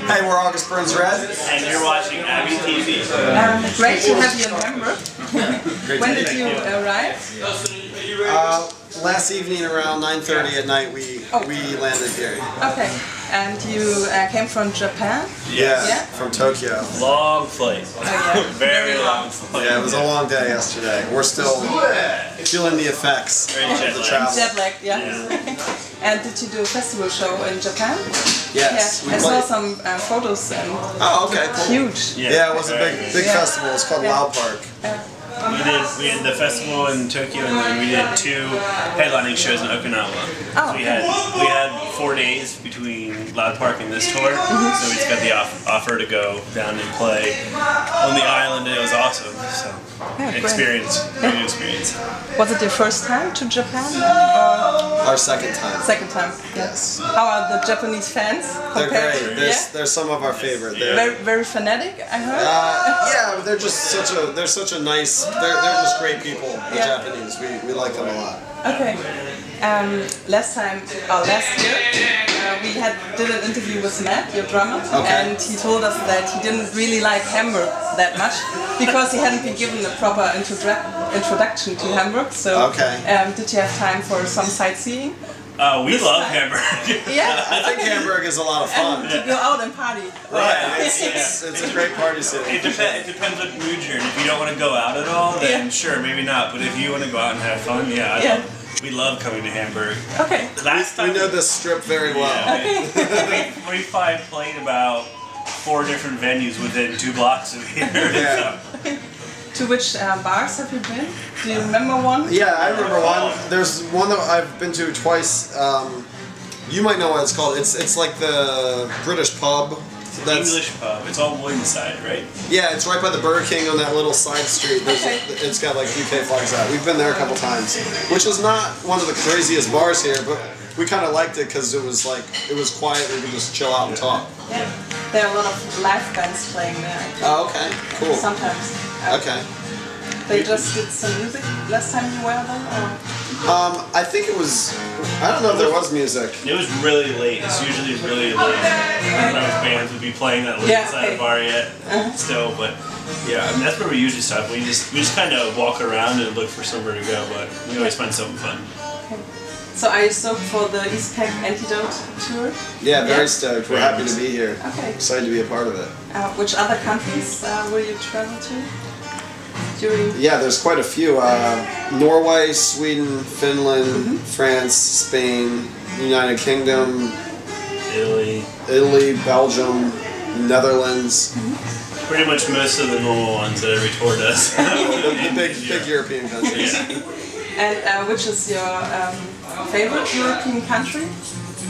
Hey, we're August Burns Red. And you're watching Abby TV. Great to have you in Hamburg. When did you arrive? Last evening around 9:30 at night we landed here. Okay. And you came from Japan? Yeah, from Tokyo. Long flight. Oh, yeah. Very long flight. Yeah, it was a long day yesterday. We're still feeling the effects of the travel. Jet lag, yeah. And did you do a festival show in Japan? Yes. Yeah. I saw some photos and okay, cool. Huge. Yeah, it was a big festival. It's called Loud Park. We did the festival in Tokyo, and then we did 2 headlining shows in Okinawa. Oh, so we had 4 days between Loud Park and this tour, so we just got the offer to go down and play on the island, and it was awesome. So great experience. Was it your first time to Japan? Our second time. Second time. Yes. How are the Japanese fans? They're great. They're some of our favorite. Very fanatic, I heard. Yeah, they're just such a nice. They're just great people. The Japanese. We like them a lot. Okay. Last year, we did an interview with Matt, your drummer, and he told us that he didn't really like Hamburg that much because he hadn't been given a proper introduction to Hamburg. So, did you have time for some sightseeing? We love Hamburg. Yeah, I think Hamburg is a lot of fun. To go out and party. Right, it's a great party city. It depends what mood you're in. If you don't want to go out at all, then sure, maybe not. But if you want to go out and have fun, we love coming to Hamburg. Okay. Last time we know this strip very well. We played about 4 different venues within 2 blocks of here. Yeah. To which bars have you been? Do you remember one? Yeah, I remember one. There's one that I've been to twice. You might know what it's called. It's like the British pub. English pub. It's all Williamside, right? Yeah, it's right by the Burger King on that little side street. It's got like UK flags out. We've been there a couple times, which is not one of the craziest bars here, but we kind of liked it because it was quiet. We could just chill out and talk. Yeah, there are a lot of live bands playing there. Oh, okay, cool. Sometimes. Okay. They just did some music last time you were there, or? I think it was. I don't know if there was music. It was really late. It's usually really late. I don't know if bands would be playing that late inside the bar yet. Still, but yeah, I mean, that's where we usually stop. We just kind of walk around and look for somewhere to go, but we always find something fun. Okay. So are you stoked for the Eastpak Antidote tour? Yeah, very stoked. We're happy to be here. Okay. Excited to be a part of it. Which other countries will you travel to? Yeah, there's quite a few. Norway, Sweden, Finland, France, Spain, United Kingdom, Italy, Belgium, Netherlands. Pretty much most of the normal ones that every tour does. the big European countries. And which is your favorite European country?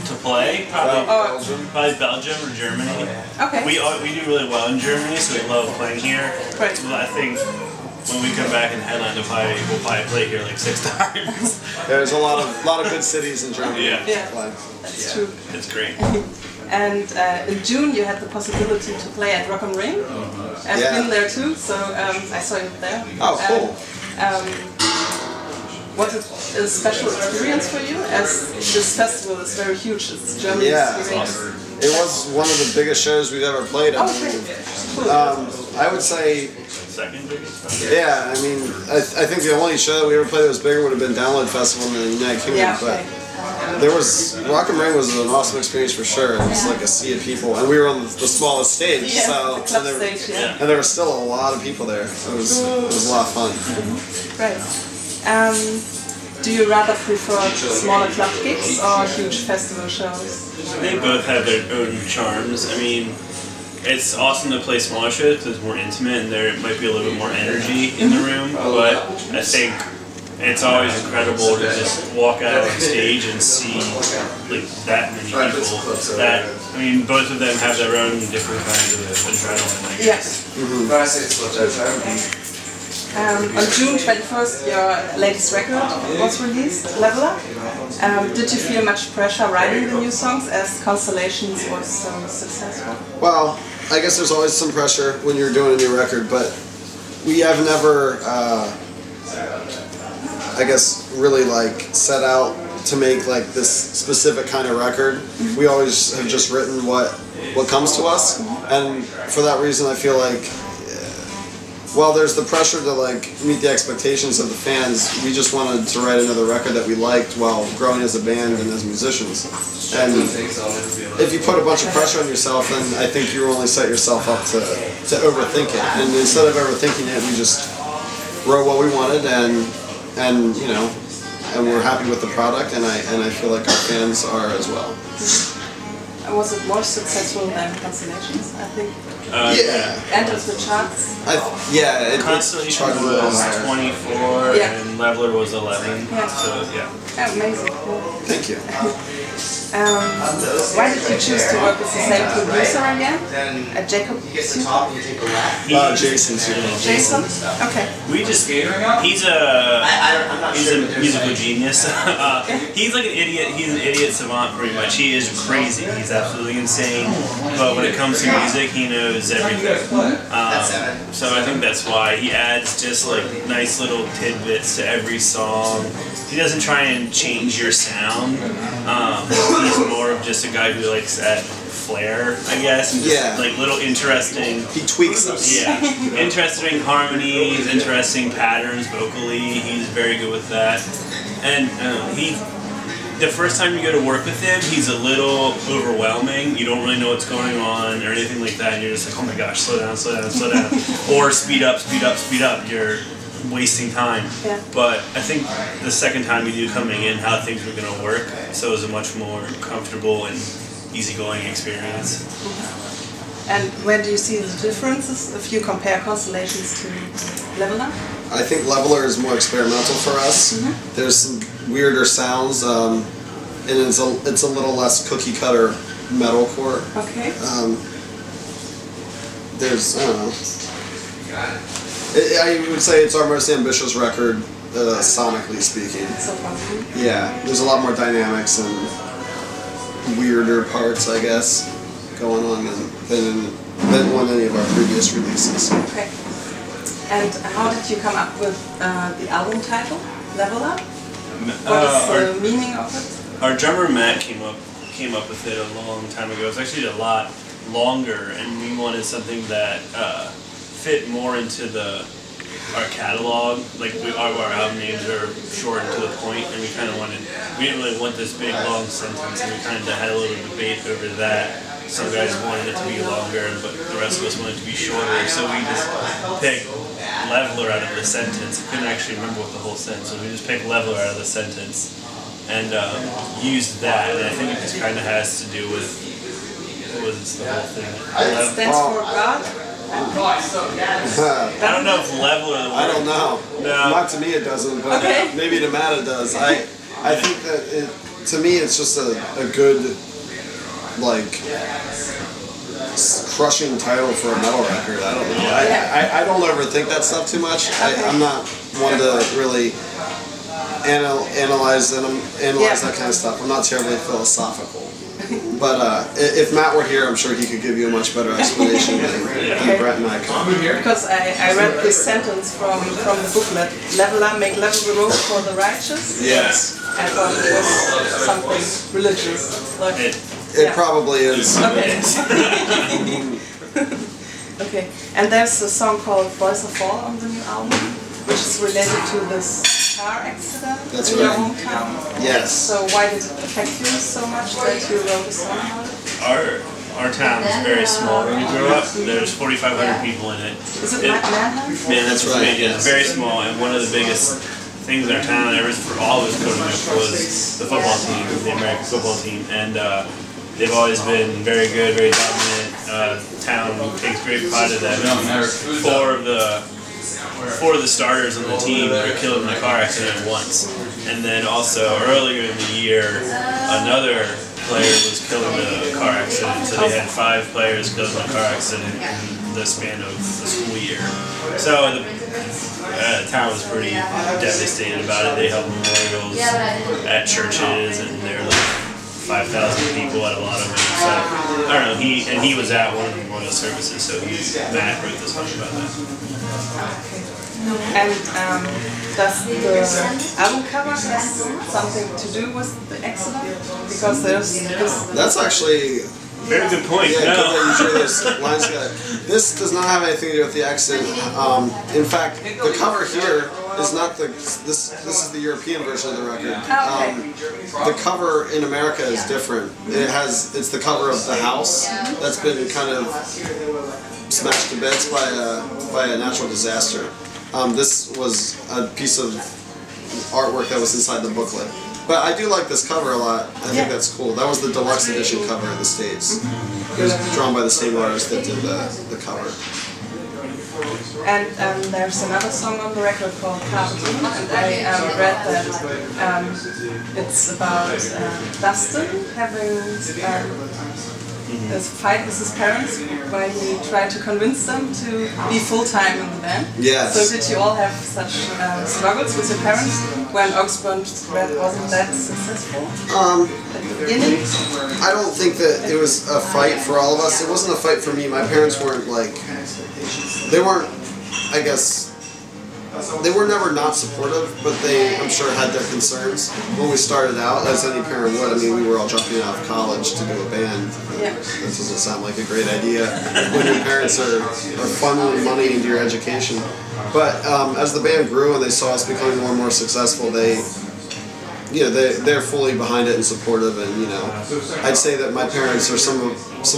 To play? Probably Belgium or Germany. Okay. We do really well in Germany, so we love playing here. Right. Well, I think when we come back and headline to we'll probably play here like 6 times. There's a lot of good cities in Germany. Yeah. That's true. It's great. And in June you had the possibility to play at Rock am Ring. I've been there too, so I saw you there. Oh, cool. Was it a special experience for you? As this festival is very huge, it's Germany's experience. It was one of the biggest shows we've ever played. I would say. Second biggest? Yeah, I mean, I think the only show that we ever played that was bigger would have been Download Festival in the United Kingdom, but Rock am Ring was an awesome experience for sure. It was like a sea of people, and we were on the smallest stage, the club stage, and there were still a lot of people there. It was a lot of fun. Right. Do you rather prefer smaller club gigs or huge festival shows? They both have their own charms. I mean, it's awesome to play smaller shows because it's more intimate and there might be a little bit more energy in the room, but I think it's always incredible to just walk out on stage and see like that many people. I mean, both of them have their own different kinds of adrenaline, I guess. On June 21st, your latest record was released, Level Up. Did you feel much pressure writing the new songs as Constellations was so successful? Well, I guess there's always some pressure when you're doing a new record, but we have never, I guess, really like set out to make like this specific kind of record. We always have just written what comes to us, and for that reason I feel like while there's the pressure to like meet the expectations of the fans, we just wanted to write another record that we liked while growing as a band and as musicians. And if you put a bunch of pressure on yourself, then I think you only set yourself up to overthink it. And instead of overthinking it, we just wrote what we wanted, and you know, and we're happy with the product, and I feel like our fans are as well. Was it more successful than Constellations, I think? Yeah. Entered the charts? It Constellations was 24 and Leveler was 11. Yeah. So, yeah. Amazing. Cool. Thank you. Why did you choose to work with the same producer again? Jacob? Jason. Jason? Okay. He's a musical genius. He's like an idiot. He's an idiot savant pretty much. He is crazy. He's absolutely insane. But when it comes to music, he knows everything. So I think that's why he adds just like nice little tidbits to every song. He doesn't try and change your sound. He's more of just a guy who likes that flair, I guess, and just like little interesting. He tweaks us. Yeah, interesting harmonies, interesting patterns vocally. He's very good with that, and the first time you go to work with him, he's a little overwhelming. You don't really know what's going on or anything like that, and you're just like, oh my gosh, slow down, slow down, slow down, or speed up, speed up, speed up. You're wasting time. Yeah. But I think the second time you do coming in, how things were going to work, so it was a much more comfortable and easygoing experience. And where do you see the differences if you compare Constellations to Leveler? I think Leveler is more experimental for us. There's some weirder sounds, and it's a little less cookie cutter metalcore. Okay. There's I don't know. I would say it's our most ambitious record, sonically speaking. So far. Yeah, there's a lot more dynamics and weirder parts, I guess, going on than on any of our previous releases. Okay. And how did you come up with the album title, Leveler? What is the meaning of it? Our drummer Matt came up with it a long time ago. It's actually a lot longer, and we wanted something that fit more into our catalog. Like our album names are short and to the point, and we didn't really want this big long sentence, and we kind of had a little debate over that. Some guys wanted it to be longer, but the rest of us wanted it to be shorter, so we just picked Leveler out of the sentence. I couldn't actually remember what the whole sentence was. We just picked Leveler out of the sentence and used that, and I think it just kind of has to do with, what was the whole thing? It stands for God? I don't know if Leveler. I don't know. No. Not to me it doesn't, but maybe to Matt it does. I think that to me it's just a good, like, crushing title for a metal record. I don't know. I don't overthink that stuff too much. I'm not one to really analyze that kind of stuff. I'm not terribly philosophical. But if Matt were here, I'm sure he could give you a much better explanation than Brett and I could. Because I read this sentence from the booklet, Leveler, make level the road for the righteous. Yes. I thought it was something religious. Like, it probably is. Okay. Okay. And there's a song called Boys of Fall on the new album, which is related to this car accident in your hometown. Yes. So why did it affect you so much that you wrote a song about it? Our town is very small. When we grew up, there's 4,500 people in it. Is it Manhattan? Yeah, that's right. It's very small, and one of the biggest things in our town, ever for all of us growing up, was the football team, the American football team, and they've always been very good, very dominant. Town takes great pride in that. Four of the starters on the team were killed in a car accident once. And then also earlier in the year, another player was killed in a car accident. So they had 5 players killed in a car accident in the span of the school year. So the town was pretty devastated about it. They held memorials at churches, and there were like 5,000 people at a lot of them. So I don't know. He was at one of the memorial services, so Matt wrote the song about that. Okay. And does the album cover has something to do with the accident? Because there's this. That's actually. Very good point. Yeah, no. good that you drew those lines together. This does not have anything to do with the accident. In fact, the cover here is not the. This is the European version of the record. The cover in America is different. It's the cover of the house that's been kind of smashed to bits by a natural disaster. This was a piece of artwork that was inside the booklet. But I do like this cover a lot. I think that's cool. That was the deluxe edition cover in the States. It was drawn by the same artist that did the cover. And there's another song on the record called Carpet, and I read that it's about Dustin having this fight with his parents when he tried to convince them to be full-time in the band. Yes. So did you all have such struggles with your parents when Oxburn wasn't that successful at the beginning? I don't think that it was a fight for all of us. It wasn't a fight for me. My parents weren't like, they weren't, I guess, they were never not supportive, but they, I'm sure, had their concerns when we started out, as any parent would. I mean, we were all jumping out of college to do a band. Yeah. That doesn't sound like a great idea when your parents are funneling money into your education. But as the band grew and they saw us becoming more and more successful, they're fully behind it and supportive. And I'd say that my parents are some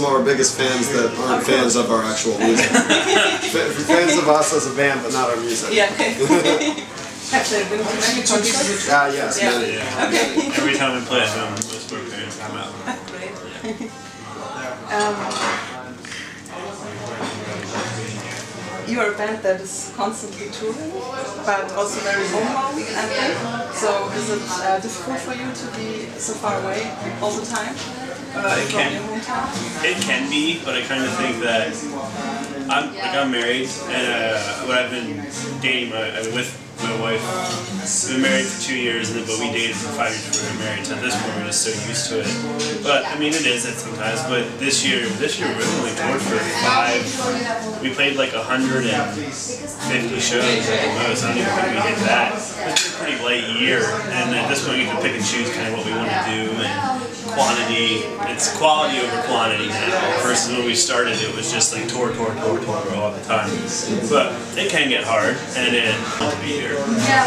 of our biggest fans that aren't fans of our actual music. Fans of us as a band, but not our music. Yeah. Have they been to many concerts? Yes, Yeah. many. Yeah. Okay. Every time we play a film, most of our parents come out. Great. You are a band that is constantly touring, but also very homebound, I think. So is it difficult for you to be so far away all the time from your hometown? It can be, but I kind of think that I'm married, and I've been dating with my wife. We've been married for 2 years, but we dated for 5 years before we were married. So at this point, we're just so used to it. But I mean, it is that sometimes. But this year we only toured for 5. We played like 150 shows at the most. I don't even think we hit that. It's been a pretty light year, and at this point, we can pick and choose kind of what we want to do and quantity. It's quality over quantity now. Versus when we started, it was just like tour all the time. But it can get hard, and it wants to be here.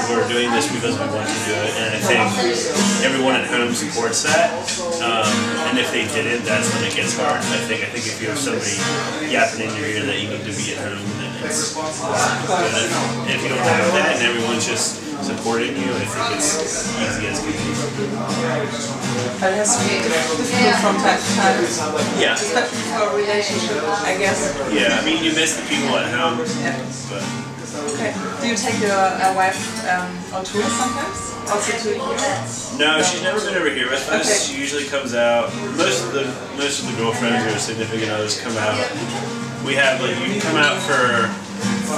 We're doing this because we want to do it, and I think everyone at home supports that. And if they didn't, that's when it gets hard. I think if you have somebody yapping in your ear that you need to be at home, then it's good. And if you don't have that, and everyone's just supporting you, I think it's easy as can be. But it has to be difficult from time to time. Yeah. Especially for a relationship, I guess. Yeah, I mean, you miss the people at home, Yeah. but... Okay. Do you take your wife on tour sometimes? Also to Europe? No, she's never been over here with us. Okay. She usually comes out. Most of the girlfriends or significant others come out. We have you can come out for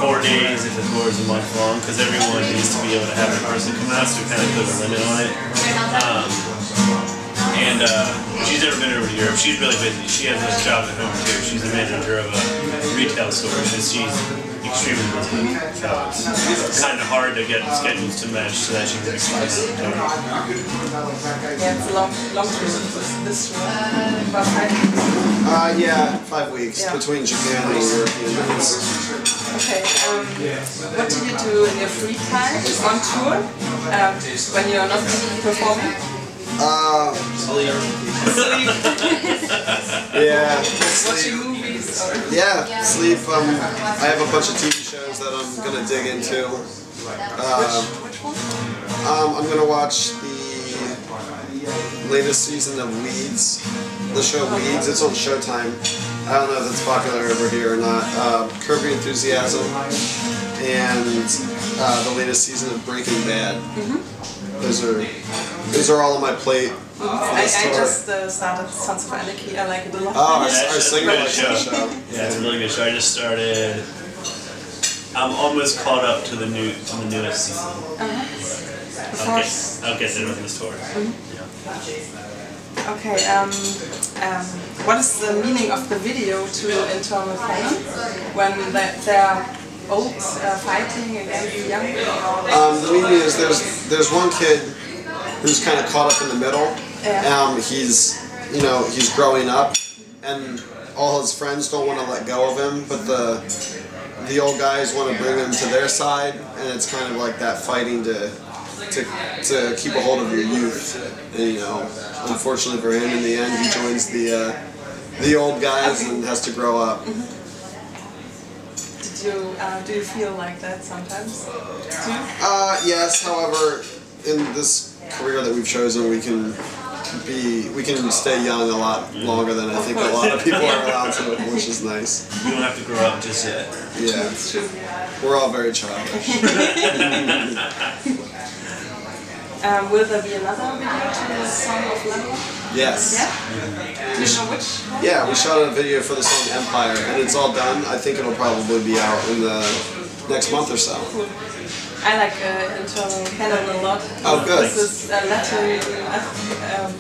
4 days if the tour is a month long, because everyone needs to be able to have a person come out, so we kind of put a limit on it. And she's never been over to Europe. She's really busy. She has a job at home too. She's the manager of a retail store, so she's extremely busy. So it's kind of hard to get schedules to match so that she can explain it. Yeah, it's a long tour. This tour, about 5 weeks. Yeah, 5 weeks between Japan and European nights. Okay. What do you do in your free time on tour when you're not performing? Sleep. Yeah. Watching movies or? Yeah, sleep. I have a bunch of TV shows that I'm gonna dig into. Which one? I'm gonna watch the latest season of Weeds. The show Weeds. It's on Showtime. I don't know if it's popular over here or not. Curb Your Enthusiasm and the latest season of Breaking Bad. Those are all on my plate. I just started Sons of Anarchy. I like it a lot. Oh, our That's a singer really likes good that show. show. Yeah, it's a really good show. I just started. I'm almost caught up to the newest season. I'll get there with this tour. Okay. What is the meaning of the video to Internal Canon when they're old fighting against young? The meaning is there's one kid who's kind of caught up in the middle. Yeah. He's growing up, and all his friends don't want to let go of him, but the old guys want to bring him to their side, and it's kind of like that fighting to keep a hold of your youth. And unfortunately for him, in the end, he joins the old guys and has to grow up. Do you feel like that sometimes? Yes. However, in this career that we've chosen, we can stay young a lot longer than I think a lot of people are allowed to, which is nice. You don't have to grow up just yet. Yeah, That's true. we're all very childish. Will there be another video to the song of Level? Yes. Yeah? Do you know which one? Yeah, we shot a video for the song Empire, and it's all done. I think it'll probably be out in the next month or so. Cool. I like internal canon a lot. Oh, good. This is Latin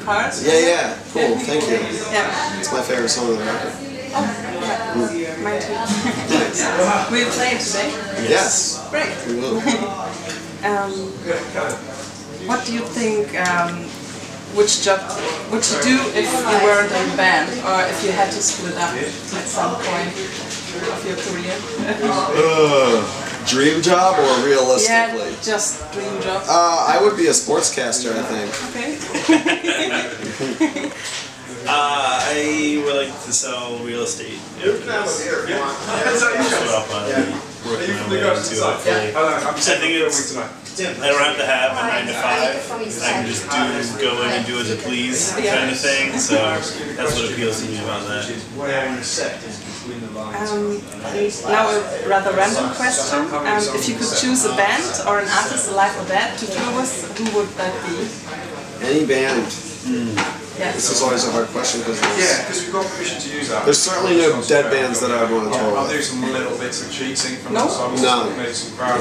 part. Yeah. Cool. Thank you. Yeah. It's my favorite song on the record. Oh, yeah. Mine too. Thanks. Will you play it today? Yes. Great. We will. What do you think, which job would you do if you weren't in a band, or if you had to split up at some point of your career? Dream job or realistically? Yeah, just dream job. I would be a sportscaster, I think. Okay. I would like to sell real estate. Working my way into it, hopefully. I think it's, I don't have to have a 9 to 5. I can just go in and do as I please kind of thing. So that's what appeals to me about that. Now a rather random question. If you could choose a band or an artist, alive or dead, to tour with, who would that be? Any band. Yeah. This is always a hard question because we've got permission to use that. there's certainly no dead bands that I would want to tour I'll do with. some little bits of cheating from No? the songs. No. Maybe some crowd.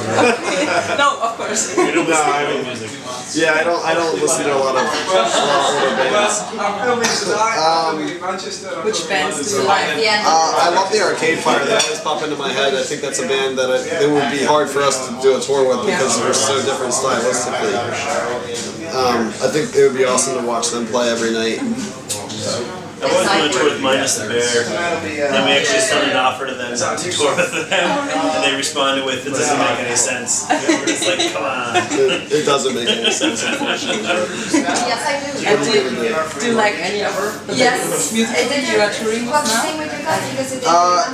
No, of course. We don't listen I to mean- music. Yeah, I don't listen to a lot of older bands. I'm filming tonight. I'm filming in Manchester. Which bands do you like? I love the Arcade Fire. They always pop into my head. I think that's a band that it would be hard for us to do a tour with because we're so different stylistically. I think it would be awesome to watch them play every night. I was going to tour with Minus the Bear, and we actually sent an offer to them to tour with them, and they responded with, "It doesn't make any sense." We're just like, come on. It doesn't make any sense, unfortunately. Yes, I do. And do you like any of the music you are touring with now?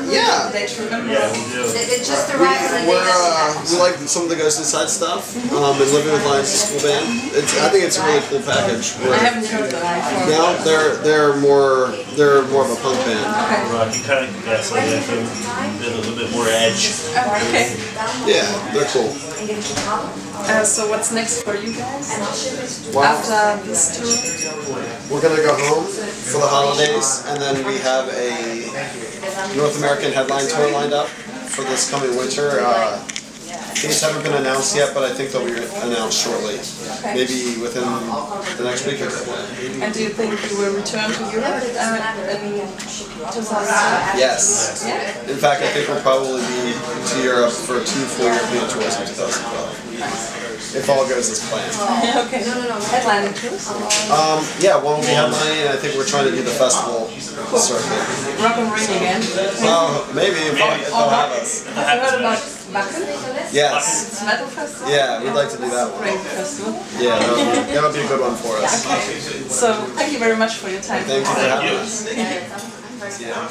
Yeah. They tour them? Yeah, we do. It just arrived and We like some of the Ghost Inside stuff, and Living with Lions is a cool band. I think it's a really cool package. I haven't heard them before. Now they're more of a punk band. Rock, you kind of, yeah, so they have a little bit more edge. Oh, okay. Yeah, they're cool. So what's next for you guys? Wow. After this tour? We're gonna go home for the holidays, and then we have a North American headline tour lined up for this coming winter. Things haven't been announced yet, but I think they'll be announced shortly. Maybe within the next week or so. And do you think you will return to Europe in 2012? Yes. Yeah? In fact, I think we'll probably be to Europe for 2 full European tours in 2012. If all goes as planned. Okay. Headlining tours? Yeah, one will be headlining, and I think we're trying to do the festival circuit. Rock and Ring again? Maybe if they'll have us. Have you heard about Wacken? Yes. It's a metal festival? Yeah, we'd like to do that one. Great festival. Yeah, that would be a good one for us. Okay. So, thank you very much for your time. Thank you for having us. Yeah.